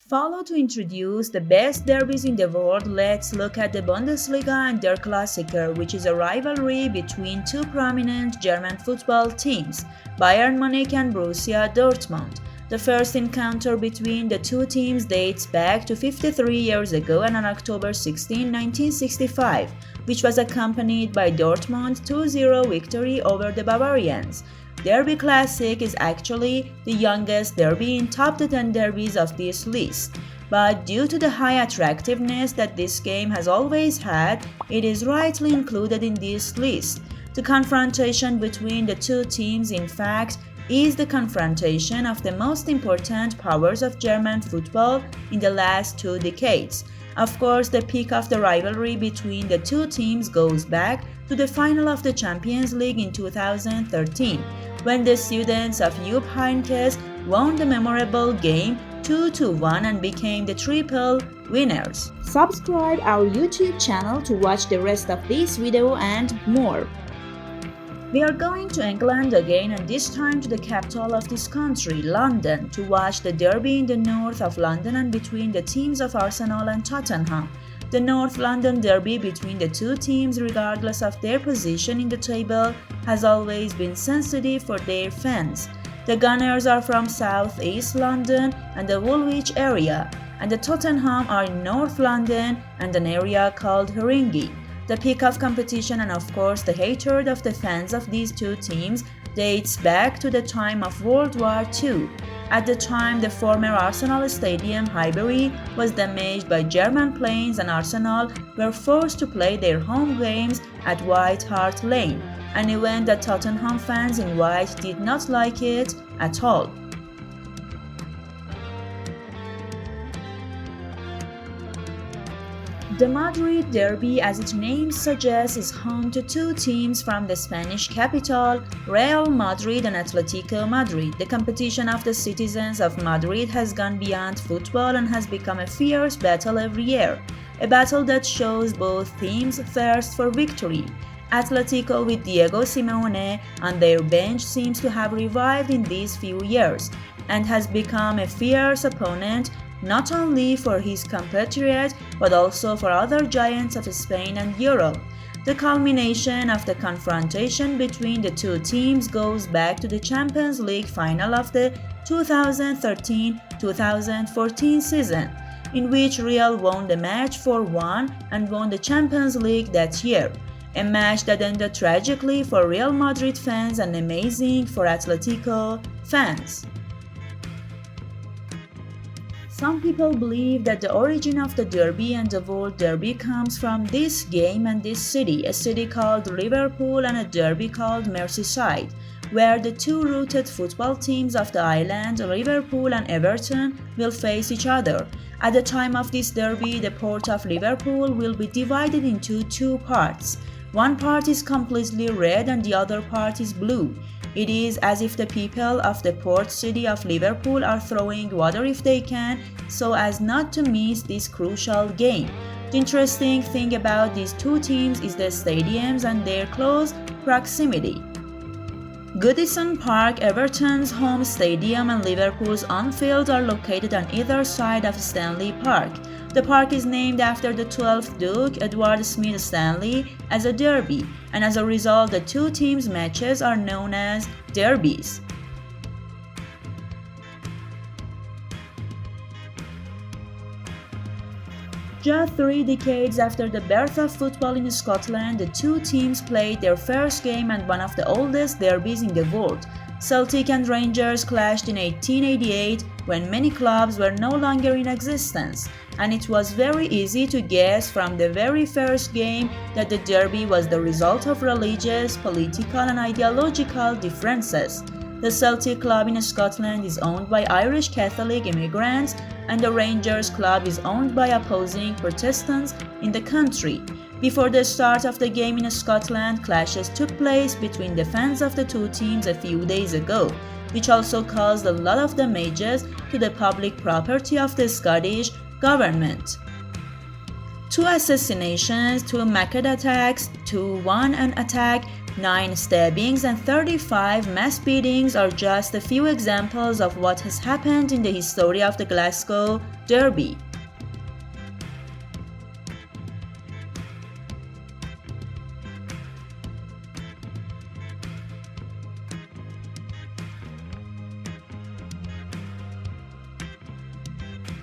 Follow to introduce the best derbies in the world, let's look at the Bundesliga and der Klassiker, which is a rivalry between two prominent German football teams, Bayern Munich and Borussia Dortmund. The first encounter between the two teams dates back to 53 years ago and on October 16, 1965, which was accompanied by Dortmund's 2-0 victory over the Bavarians. Derby Classic is actually the youngest derby in top 10 derbies of this list, but due to the high attractiveness that this game has always had, it is rightly included in this list. The confrontation between the two teams, in fact, is the confrontation of the most important powers of German football in the last 2 decades. Of course, the peak of the rivalry between the two teams goes back to the final of the Champions League in 2013, when the students of Jupp Heynckes won the memorable game 2-1 and became the triple winners. Subscribe our YouTube channel to watch the rest of this video and more. We are going to England again, and this time to the capital of this country, London, to watch the derby in the north of London and between the teams of Arsenal and Tottenham. The North London derby between the two teams, regardless of their position in the table, has always been sensitive for their fans. The Gunners are from South East London and the Woolwich area, and the Tottenham are in North London and an area called Haringey. The peak of competition and of course the hatred of the fans of these two teams dates back to the time of World War II. At the time, the former Arsenal Stadium, Highbury, was damaged by German planes and Arsenal were forced to play their home games at White Hart Lane, an event that Tottenham fans in white did not like it at all. The Madrid Derby, as its name suggests, is home to two teams from the Spanish capital, Real Madrid and Atletico Madrid. The competition of the citizens of Madrid has gone beyond football and has become a fierce battle every year, a battle that shows both teams' thirst for victory. Atletico with Diego Simeone on their bench seems to have revived in these few years and has become a fierce opponent not only for his compatriot but also for other giants of Spain and Europe. The culmination of the confrontation between the two teams goes back to the Champions League final of the 2013-2014 season, in which Real won the match 4-1 and won the Champions League that year, a match that ended tragically for Real Madrid fans and amazing for Atletico fans. Some people believe that the origin of the derby and the word derby comes from this game and this city, a city called Liverpool and a derby called Merseyside, where the two rooted football teams of the island, Liverpool and Everton, will face each other. At the time of this derby, the port of Liverpool will be divided into two parts. One part is completely red and the other part is blue. It is as if the people of the port city of Liverpool are throwing water if they can, so as not to miss this crucial game. The interesting thing about these two teams is the stadiums and their close proximity. Goodison Park, Everton's home stadium, and Liverpool's Anfield are located on either side of Stanley Park. The park is named after the 12th Duke, Edward Smith Stanley, as a derby, and as a result the two teams' matches are known as derbies. Just 3 decades after the birth of football in Scotland, the two teams played their first game and one of the oldest derbies in the world. Celtic and Rangers clashed in 1888 when many clubs were no longer in existence, and it was very easy to guess from the very first game that the derby was the result of religious, political and ideological differences. The Celtic club in Scotland is owned by Irish Catholic immigrants, and the Rangers club is owned by opposing Protestants in the country. Before the start of the game in Scotland, clashes took place between the fans of the two teams a few days ago, which also caused a lot of damages to the public property of the Scottish government. 2 assassinations, 2 maquette attacks, 2 1 an attack, 9 stabbings and 35 mass beatings are just a few examples of what has happened in the history of the Glasgow Derby.